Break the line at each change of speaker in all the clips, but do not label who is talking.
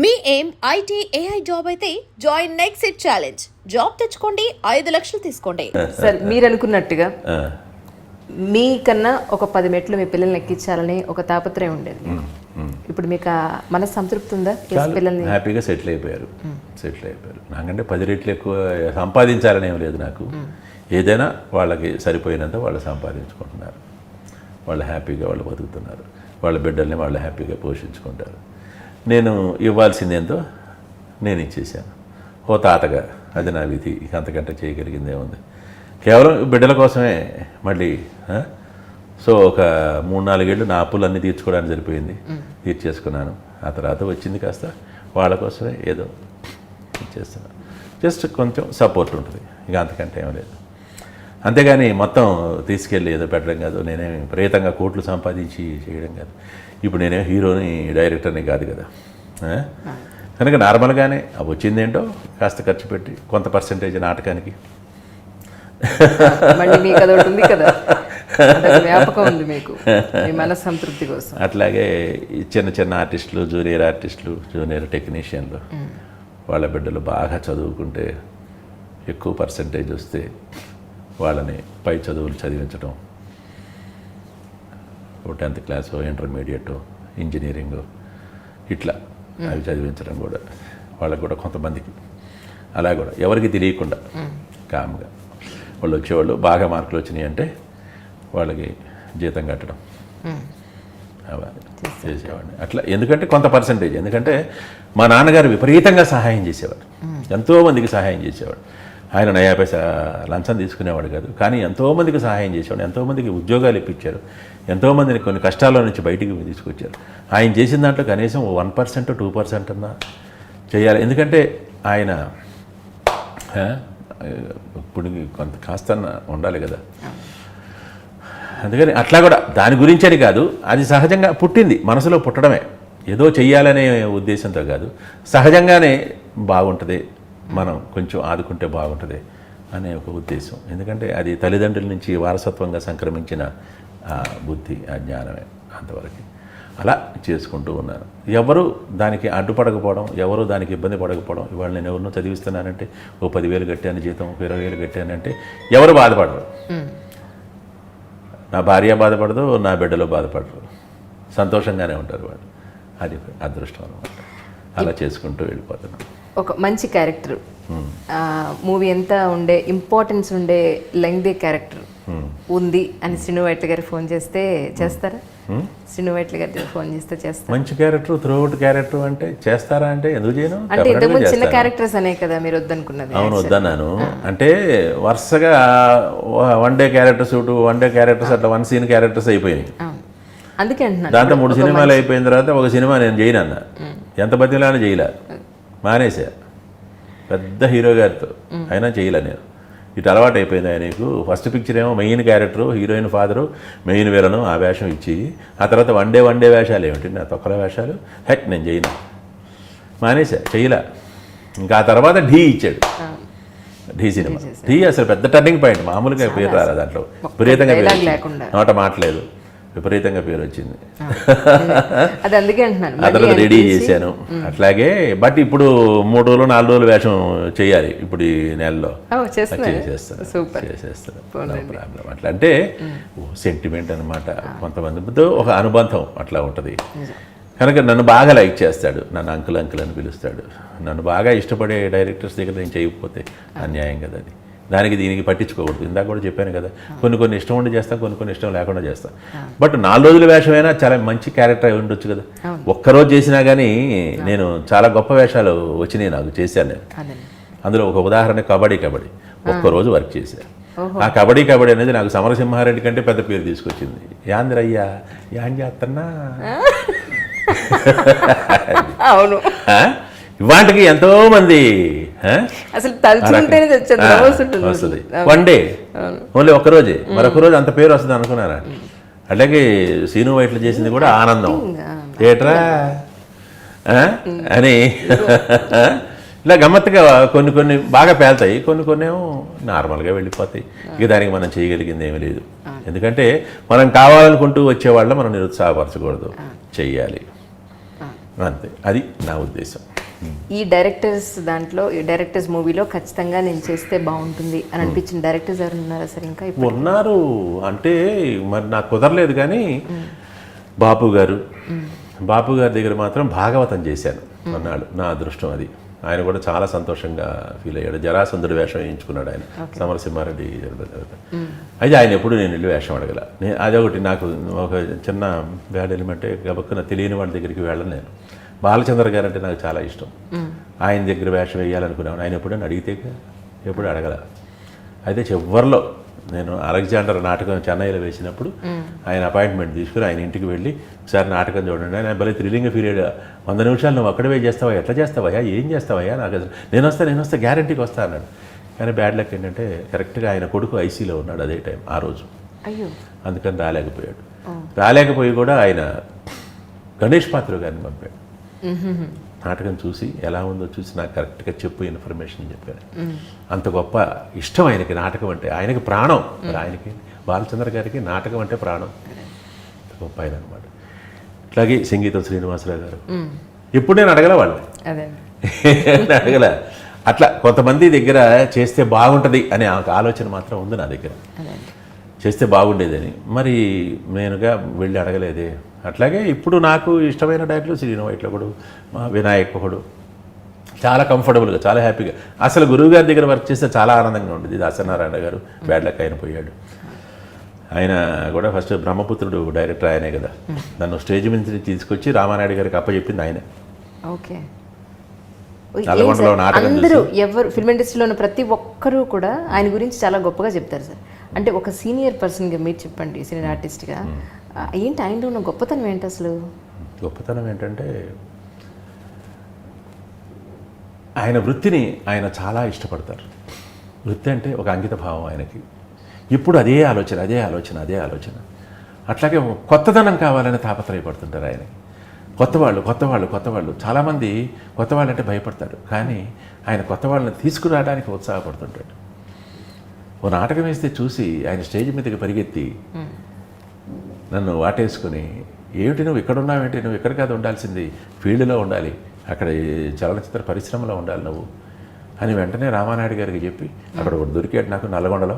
మీ ఏం IT AI job అయితే join next it challenge. Job తెచ్చుకోండి, 5 లక్షలు తీసుకోండి.
సార్ మీరు అనుకున్నట్టుగా మీకన్నా ఒక 10 మెట్లు మీ పిల్లల్ని ఎక్కించాలని ఒక తాపత్రయం ఉండేది. ఇప్పుడు మీకు మనసు సంతృప్తి ఉందా? పిల్లల్ని
హ్యాపీగా సెటిల్ అయిపోయారు. నాకంటే 10 రెట్లు ఎక్కువ సంపాదించాలని ఏం లేదు నాకు. ఏదైనా వాళ్ళకి సరిపోయినంత వాళ్ళు సంపాదించుకుంటున్నారు. వాళ్ళు హ్యాపీగా వాళ్ళు బతుకుతున్నారు. వాళ్ళ బిడ్డల్ని వాళ్ళు హ్యాపీగా పోషించుకుంటారు. నేను ఇవ్వాల్సిందేంతో నేను ఇచ్చేసాను ఓ తాతగా. అది నా విధి. ఇక అంతకంటే చేయగలిగిందే ఉంది. కేవలం బిడ్డల కోసమే మళ్ళీ. సో ఒక 3-4 ఏళ్ళు నా అప్పులన్నీ తీర్చుకోవడానికి సరిపోయింది. తీర్చేసుకున్నాను. ఆ తర్వాత వచ్చింది కాస్త వాళ్ళ కోసమే ఏదో ఇచ్చేస్తున్నాను. జస్ట్ కొంచెం సపోర్ట్ ఉంటుంది, ఇక అంతకంటే ఏం లేదు. అంతేగాని మొత్తం తీసుకెళ్ళి ఏదో పెట్టడం కాదు. నేనే విపరీతంగా కోట్లు సంపాదించి చేయడం కాదు. ఇప్పుడు నేనే హీరోని డైరెక్టర్ని కాదు కదా. కనుక నార్మల్గానే వచ్చిందేంటో కాస్త ఖర్చు పెట్టి కొంత పర్సెంటేజ్ నాటకానికి. అట్లాగే చిన్న చిన్న ఆర్టిస్టులు, జూనియర్ టెక్నీషియన్లు వాళ్ళ బిడ్డలు బాగా చదువుకుంటే ఎక్కువ పర్సెంటేజ్ వస్తే వాళ్ళని పై చదువులు చదివించడం. 10th క్లాస్, ఇంటర్మీడియట్, ఇంజనీరింగ్ ఇట్లా అవి చదివించడం కూడా వాళ్ళకు కూడా కొంతమందికి అలా కూడా ఎవరికి తెలియకుండా కామ్గా వాళ్ళు వచ్చేవాళ్ళు. బాగా మార్కులు వచ్చినాయి అంటే వాళ్ళకి జీతం కట్టడం చేసేవాడిని అట్లా. ఎందుకంటే కొంత పర్సంటేజ్. ఎందుకంటే మా నాన్నగారు విపరీతంగా సహాయం చేసేవాడు. ఎంతోమందికి సహాయం చేసేవాడు. ఆయన 90 పైసా లంచం తీసుకునేవాడు కాదు, కానీ ఎంతోమందికి సహాయం చేసేవాడు. ఎంతోమందికి ఉద్యోగాలు ఇప్పించారు. ఎంతోమందిని కొన్ని కష్టాల నుంచి బయటికి తీసుకొచ్చారు. ఆయన చేసిన దాంట్లో కనీసం 1% 2% అన్నా చేయాలి. ఎందుకంటే ఆయన ఇప్పుడు కొంత కాస్త ఉండాలి కదా. అందుకని అట్లా కూడా దాని గురించి అని కాదు, అది సహజంగా పుట్టింది. మనసులో పుట్టడమే, ఏదో చెయ్యాలనే ఉద్దేశంతో కాదు. సహజంగానే బాగుంటుంది, మనం కొంచెం ఆదుకుంటే బాగుంటుంది అనే ఒక ఉద్దేశం. ఎందుకంటే అది తల్లిదండ్రుల నుంచి వారసత్వంగా సంక్రమించిన బుద్ధి, ఆ జ్ఞానమే. అంతవరకు అలా చేసుకుంటూ ఉన్నాను. ఎవరు దానికి అడ్డుపడకపోవడం, ఎవరు దానికి ఇబ్బంది పడకపోవడం. ఇవాళ నేను ఎవరినో చదివిస్తున్నానంటే ఓ 10,000 కట్టాను జీతం, 20,000 కట్టానంటే ఎవరు బాధపడరు. నా భార్య బాధపడదు, నా బిడ్డలో బాధపడరు, సంతోషంగానే ఉంటారు వాళ్ళు. అది అదృష్టం అన్నమాట. అలా చేసుకుంటూ వెళ్ళిపోతున్నాను.
ఒక మంచి క్యారెక్టర్, మూవీ ఎంత ఉండే ఇంపార్టెన్స్ ఉండే లెంగ్దీ క్యారెక్టర్ ఉంది అని శ్రీను వైట్ల గారు ఫోన్ చేస్తే చేస్తారా? శ్రీను వైట్ల గారు ఫోన్ చేస్తే చేస్తారా? మంచి
క్యారెక్టర్, త్రూఅవుట్ క్యారెక్టర్ అంటే చేస్తారా అంటే ఎందుకు చేయను?
అంటే ఇంతకుముందు చిన్న క్యారెక్టర్స్ అనే కదా మీరు వద్దనుకున్నది.
అవును, వద్దన్నాను. అంటే వరుసగా 1 డే క్యారెక్టర్స్, 1 డే క్యారెక్టర్స్, అట్లా 1 సీన్ క్యారెక్టర్స్ అయిపోయినాయి.
అందుకే అంటున్నాను.
దాంతో 3 సినిమాలు అయిపోయిన తర్వాత ఒక సినిమా నేను చేయను అన్న. ఎంత బతిలానే చేయలే, మానేసా. పెద్ద హీరో గారితో అయినా చేయలే నేను. ఇటు అలవాటు అయిపోయింది ఆయనకు. ఫస్ట్ పిక్చర్ ఏమో main character, heroine father, main villain ఆ వేషం ఇచ్చి, ఆ తర్వాత 1 డే వేషాలు ఏమిటి నా తొక్కల వేషాలు. నేను చేయను, మానేసా, చేయలే. ఇంకా ఆ తర్వాత ఢీ ఇచ్చాడు. ఢీ సినిమా, ఢీ అసలు పెద్ద టర్నింగ్ పాయింట్. మామూలుగా పేరు రాలేదు దాంట్లో, విపరీతంగా నోట మాటలేదు, విపరీతంగా పేరు వచ్చింది. ఆ తర్వాత రెడీ చేశాను అట్లాగే. బట్ ఇప్పుడు 3 రోజులు 4 రోజులు వేషం చేయాలి ఇప్పుడు ఈ నెలలో. చేసేస్తాను. ప్రాబ్లం. అట్లా అంటే సెంటిమెంట్ అనమాట. కొంతమందితో ఒక అనుబంధం అట్లా ఉంటుంది. కనుక నన్ను బాగా లైక్ చేస్తాడు, నన్ను అంకుల్ అని పిలుస్తాడు. నన్ను బాగా ఇష్టపడే డైరెక్టర్స్ దగ్గర నేను చేయకపోతే అన్యాయం కదా. అది దానికి దీనికి పట్టించుకోకూడదు. ఇందాక కూడా చెప్పాను కదా, కొన్ని ఇష్టం ఉండి చేస్తాను, కొన్ని ఇష్టం లేకుండా చేస్తాను. బట్ 4 రోజుల వేషమైనా చాలా మంచి క్యారెక్టర్ అయి ఉండొచ్చు కదా. ఒక్కరోజు చేసినా కానీ నేను చాలా గొప్ప వేషాలు వచ్చినాయి నాకు, చేశాను నేను. అందులో ఒక ఉదాహరణ కబడ్డీ. ఒక్కరోజు వర్క్ చేశాను. ఆ కబడ్డీ అనేది నాకు సమరసింహారెడ్డి కంటే పెద్ద పేరు తీసుకొచ్చింది. యాంద్రయ్యా యాన్ చేస్తున్నా.
అవును,
ఇవాటికి ఎంతో మంది
వస్తుంది.
1 డే ఓన్లీ ఒక్కరోజే, మరొక రోజు అంత పేరు వస్తుంది అనుకున్నారా? అట్లాగే శ్రీను వైట్ల చేసింది కూడా ఆనందం. ఏట్రా అని ఇలా గమ్మత్తుగా కొన్ని బాగా పేలుతాయి, కొన్ని ఏమో నార్మల్గా వెళ్ళిపోతాయి. ఇక దానికి మనం చేయగలిగింది ఏమీ లేదు. ఎందుకంటే మనం కావాలనుకుంటూ వచ్చేవాళ్ళ మనం నిరుత్సాహపరచకూడదు, చెయ్యాలి. అంతే, అది నా ఉద్దేశం.
ఈ డైరెక్టర్స్ మూవీలో ఖచ్చితంగా నేను చేస్తే బాగుంటుంది అని అనిపించిన డైరెక్టర్స్ ఎవరు ఉన్నారా సార్? ఇంకా ఇప్పుడు
ఉన్నారు అంటే మరి నాకు కుదరలేదు, కానీ బాపు గారి దగ్గర మాత్రం భాగవతం చేశాను అన్నాడు. నా అదృష్టం అది. ఆయన కూడా చాలా సంతోషంగా ఫీల్ అయ్యాడు. జరాసంధుడు వేషం వేయించుకున్నాడు ఆయన, సమరసింహారెడ్డి. అయితే ఆయన ఎప్పుడు నేను వెళ్ళి వేషం అడగల. అదొకటి నాకు ఒక చిన్న బ్యాడ్ ఎలిమెంటే, గబక్కున తెలియని వాళ్ళ దగ్గరికి వెళ్ళను నేను. బాలచంద్ర గారు అంటే నాకు చాలా ఇష్టం. ఆయన దగ్గర వేషం వేయాలనుకున్నాను. ఆయన ఎప్పుడైనా అడిగితే ఎప్పుడు అడగల. అయితే చివరిలో నేను అలెగ్జాండర్ నాటకం చెన్నైలో వేసినప్పుడు ఆయన అపాయింట్మెంట్ తీసుకుని ఆయన ఇంటికి వెళ్ళి ఒకసారి నాటకం చూడండి, ఆయన భలే థ్రిల్లింగ్ పీరియడ్. 100 నిమిషాలు నువ్వు అక్కడే చేస్తావా, ఎట్లా చేస్తావయ్యా, ఏం చేస్తావయ్యా, నాకు నేను వస్తా గ్యారంటీకి వస్తా అన్నాడు. కానీ బ్యాడ్ లక్ ఏంటంటే కరెక్ట్గా ఆయన కొడుకు ఐసీలో ఉన్నాడు అదే టైం ఆ రోజు. అందుకని రాలేకపోయాడు. రాలేకపోయి కూడా ఆయన గణేష్ పాత్ర గారిని పంపాడు. నాటకం చూసి ఎలా ఉందో చూసి నాకు కరెక్ట్గా చెప్పు ఇన్ఫర్మేషన్ చెప్పారు. అంత గొప్ప ఇష్టం ఆయనకి నాటకం అంటే, ఆయనకి ప్రాణం. ఆయనకి బాలచంద్ర గారికి నాటకం అంటే ప్రాణం. గొప్ప ఆయన అనమాట. అట్లాగే సంగీతం శ్రీనివాసరావు గారు ఎప్పుడు నేను అడగల వాళ్ళు అడగల. అట్లా కొంతమంది దగ్గర చేస్తే బాగుంటుంది అనే ఆలోచన మాత్రం ఉంది నా దగ్గర, చేస్తే బాగుండేదని. మరి నేనుగా వెళ్ళి అడగలేదే. అట్లాగే ఇప్పుడు నాకు ఇష్టమైన డైరెక్టర్లు శ్రీను వైట్లకుడు, వినాయక్ ఒకడు, చాలా కంఫర్టబుల్గా, చాలా హ్యాపీగా. అసలు గురువు గారి దగ్గర వర్క్ చేస్తే చాలా ఆనందంగా ఉండేది. దాసనారాయణ గారు బ్యాడ్ లక్ ఆయన పోయాడు. ఆయన కూడా ఫస్ట్ బ్రహ్మపుత్రుడు డైరెక్టర్ ఆయనే కదా. నన్ను స్టేజ్ మీద తీసుకొచ్చి రామానాయుడు గారికి అప్పచెప్పింది ఆయనే.
ఓకే,
నల్గొండలో నాటకం
అందరూ ఎవరు ఫిల్మ్ ఇండస్ట్రీలో ఉన్న ప్రతి ఒక్కరూ కూడా ఆయన గురించి చాలా గొప్పగా చెప్తారు సార్. అంటే ఒక సీనియర్ పర్సన్గా మీరు చెప్పండి, సీనియర్ ఆర్టిస్ట్గా ఏంటి ఆయనలో ఉన్న గొప్పతనం ఏంటి అసలు?
గొప్పతనం ఏంటంటే ఆయన వృత్తిని ఆయన చాలా ఇష్టపడతారు. వృత్తి అంటే ఒక అంకిత భావం ఆయనకి. ఇప్పుడు అదే ఆలోచన. అట్లాగే కొత్తదనం కావాలని తాపత్రయపడుతుంటారు ఆయనకి. కొత్త వాళ్ళు చాలామంది కొత్త వాళ్ళంటే భయపడతాడు, కానీ ఆయన కొత్త వాళ్ళని తీసుకురావడానికి ఉత్సాహపడుతుంటాడు. ఓ నాటకం వేస్తే చూసి ఆయన స్టేజ్ మీదకి పరిగెత్తి నన్ను వాటేసుకుని, ఏమిటి నువ్వు ఇక్కడ ఉన్నావేంటి, నువ్వు ఇక్కడ కాదు ఉండాల్సింది, ఫీల్డ్లో ఉండాలి, అక్కడ చలనచిత్ర పరిశ్రమలో ఉండాలి నువ్వు అని వెంటనే రామానాయుడు గారికి చెప్పి అక్కడ ఒకటి దొరికాడు నాకు నల్గొండలో.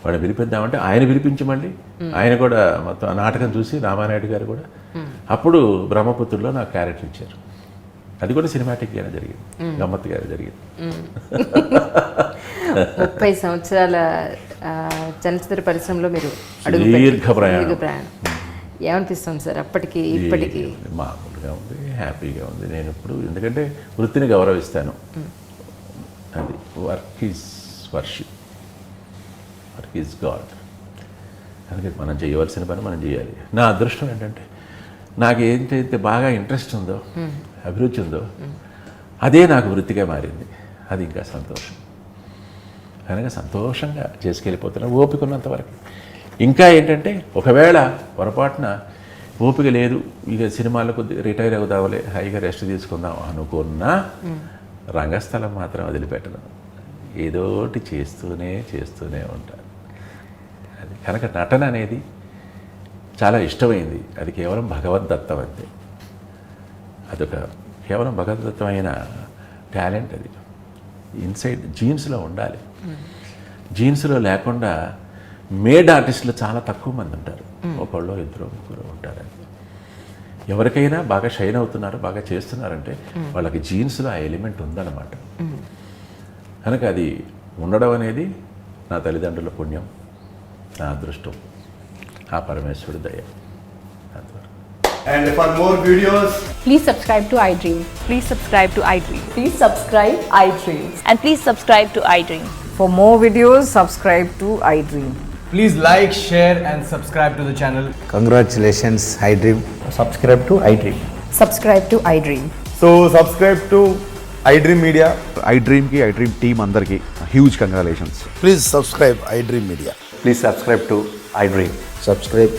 వాడిని పిలిపిద్దామంటే ఆయన పిలిపించి మళ్ళీ ఆయన కూడా మొత్తం నాటకం చూసి రామానాయుడు గారు కూడా అప్పుడు బ్రహ్మపుత్రుల్లో నాకు క్యారెక్టర్ ఇచ్చారు. అది కూడా సినిమాటిక్గానే జరిగింది, గమ్మత్తుగానే జరిగింది.
30 సంవత్సరాల చలనచిత్ర పరిశ్రమలో మీరు
దీర్ఘ ప్రయాణం.
ఏమనిపిస్తుంది సార్ అప్పటికి ఇప్పటికి?
మామూలుగా ఉంది, హ్యాపీగా ఉంది. నేను ఇప్పుడు ఎందుకంటే వృత్తిని గౌరవిస్తాను. అది work is worship, work is God. అందుకని మనం చేయవలసిన పని మనం చేయాలి. నా అదృష్టం ఏంటంటే నాకు ఏంటైతే బాగా ఇంట్రెస్ట్ ఉందో, అభిరుచి ఉందో, అదే నాకు వృత్తిగా మారింది. అది ఇంకా సంతోషం. కనుక సంతోషంగా చేసుకెళ్ళిపోతున్నాను ఓపిక ఉన్నంత వరకు. ఇంకా ఏంటంటే ఒకవేళ పొరపాటున ఓపిక లేదు, ఇక సినిమాలకు రిటైర్ అవుదావులే, హాయిగా రెస్ట్ తీసుకుందాం అనుకున్నా రంగస్థలం మాత్రం వదిలిపెట్టను. ఏదోటి చేస్తూనే ఉంటాను. అది కనుక నటన అనేది చాలా ఇష్టమైంది. అది కేవలం భగవద్దత్తం అంతే. అదొక కేవలం భగవద్దత్తమైన టాలెంట్. అది ఇన్సైడ్ జీన్స్లో ఉండాలి. జీన్స్లో లేకుండా మేడ్ ఆర్టిస్టులు చాలా తక్కువ మంది ఉంటారు. ఒకళ్ళు ఇద్దరు ముగ్గురు ఉంటారు. ఎవరికైనా బాగా షైన్ అవుతున్నారు, బాగా చేస్తున్నారంటే వాళ్ళకి జీన్స్లో ఆ ఎలిమెంట్ ఉందన్నమాట. కనుక అది ఉండడం అనేది నా తల్లిదండ్రుల పుణ్యం, నా అదృష్టం, ఆ పరమేశ్వరుడి దయ.
And for more videos,
Please subscribe to iDream.
Please subscribe to iDream.
Please subscribe iDream.
And please subscribe to iDream.
For more videos, subscribe to iDream.
please like, share and subscribe to the channel.
Congratulations, iDream.
Subscribe to iDream.
Subscribe to iDream.
So subscribe to iDream Media.
iDream ki iDream team andarki huge congratulations.
Please subscribe iDream Media.
Please subscribe to iDream.
Subscribe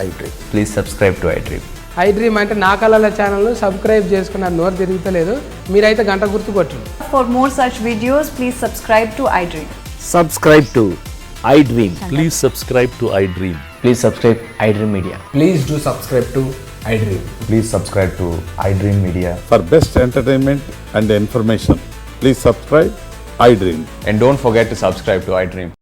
iDream.
Please subscribe to iDream.
iDream అంటే నా కళల ఛానల్ను subscribe చేసుకున్నారు, నోరు తిరుగుతలేదు. మీరైతే గంట గుర్తు కొట్టండి.
For more such videos, please subscribe to iDream.
Subscribe to iDream.
Please subscribe to iDream.
Please subscribe iDream Media.
Please do subscribe to iDream.
Please subscribe to iDream Media.
For best entertainment and information, please subscribe iDream.
And don't forget to subscribe to iDream.